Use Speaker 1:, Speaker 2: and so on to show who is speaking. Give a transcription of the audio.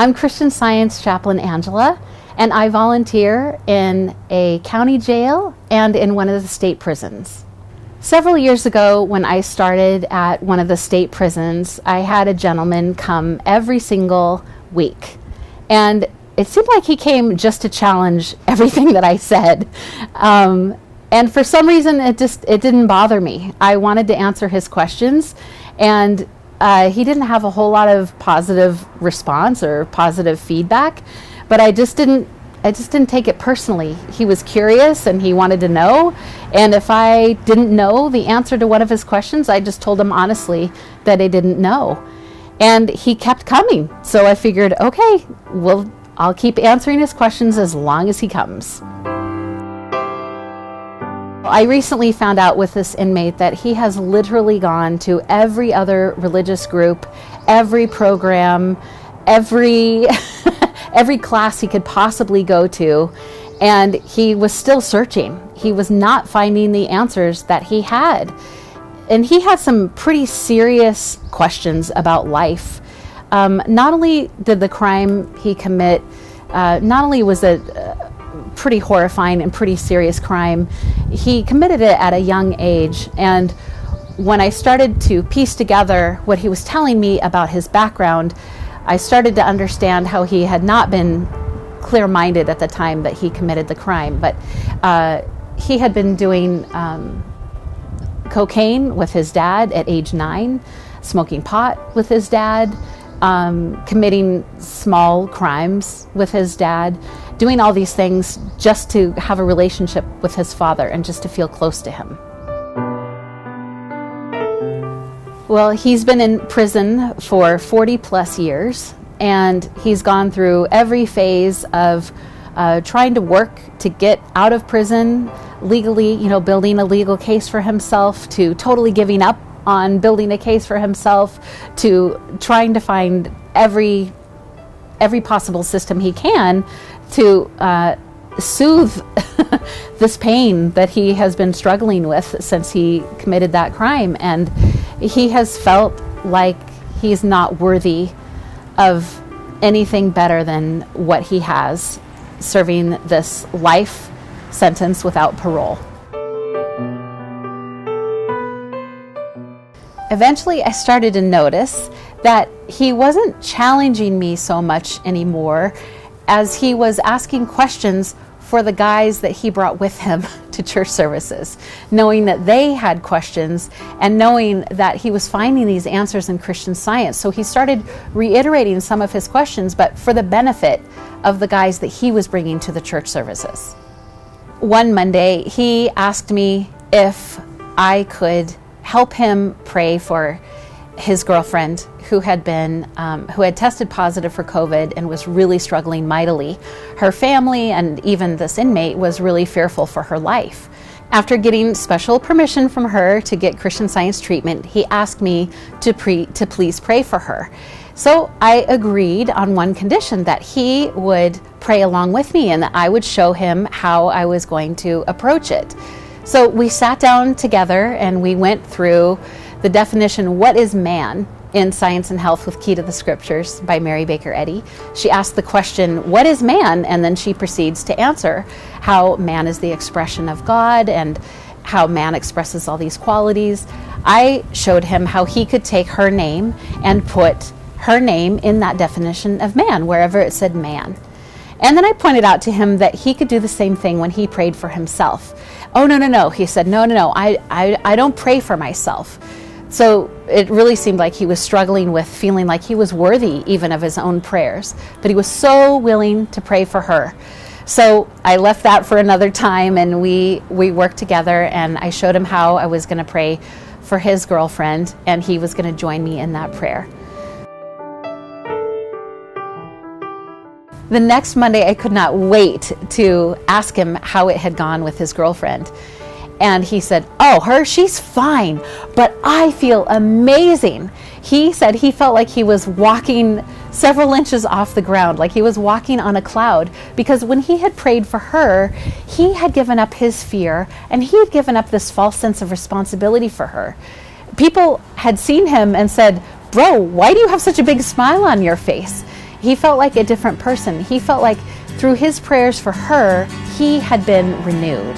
Speaker 1: I'm Christian Science Chaplain Angela, and I volunteer in a county jail and in one of the state prisons. Several years ago, when I started at one of the state prisons, I had a gentleman come every single week. And it seemed like he came just to challenge everything that I said. And for some reason, it didn't bother me. I wanted to answer his questions, and he didn't have a whole lot of positive response or positive feedback, but I just didn't take it personally. He was curious and he wanted to know, and if I didn't know the answer to one of his questions, I just told him honestly that I didn't know. And he kept coming, so I figured, okay, well, I'll keep answering his questions as long as he comes. I recently found out with this inmate that he has literally gone to every other religious group, every program, every class he could possibly go to, and he was still searching. He was not finding the answers that he had. And he had some pretty serious questions about life. Not only did the crime he commit, not only was it pretty horrifying and pretty serious crime, he committed it at a young age. And when I started to piece together what he was telling me about his background, I started to understand how he had not been clear-minded at the time that he committed the crime. But he had been doing cocaine with his dad at age 9, smoking pot with his dad, committing small crimes with his dad, doing all these things just to have a relationship with his father and just to feel close to him. Well, he's been in prison for 40 plus years, and he's gone through every phase of trying to work to get out of prison legally, building a legal case for himself, to totally giving up on building a case for himself, to trying to find every possible system he can to soothe this pain that he has been struggling with since he committed that crime. And he has felt like he's not worthy of anything better than what he has, serving this life sentence without parole. Eventually, I started to notice that he wasn't challenging me so much anymore as he was asking questions for the guys that he brought with him to church services, knowing that they had questions and knowing that he was finding these answers in Christian Science. So he started reiterating some of his questions, but for the benefit of the guys that he was bringing to the church services. One Monday, he asked me if I could help him pray for his girlfriend who had tested positive for COVID and was really struggling mightily. Her family and even this inmate was really fearful for her life. After getting special permission from her to get Christian Science treatment, he asked me to please pray for her. So I agreed on one condition, that he would pray along with me and that I would show him how I was going to approach it. So we sat down together and we went through the definition, what is man, in Science and Health with Key to the Scriptures by Mary Baker Eddy. She asked the question, what is man? And then she proceeds to answer how man is the expression of God and how man expresses all these qualities. I showed him how he could take her name and put her name in that definition of man, wherever it said man. And then I pointed out to him that he could do the same thing when he prayed for himself. Oh, no, he said, no, I don't pray for myself. So it really seemed like he was struggling with feeling like he was worthy even of his own prayers, but he was so willing to pray for her. So I left that for another time, and we worked together, and I showed him how I was going to pray for his girlfriend, and he was going to join me in that prayer. The next Monday, I could not wait to ask him how it had gone with his girlfriend. And he said, oh, she's fine, but I feel amazing. He said he felt like he was walking several inches off the ground, like he was walking on a cloud, because when he had prayed for her, he had given up his fear and he had given up this false sense of responsibility for her. People had seen him and said, bro, why do you have such a big smile on your face? He felt like a different person. He felt like through his prayers for her, he had been renewed.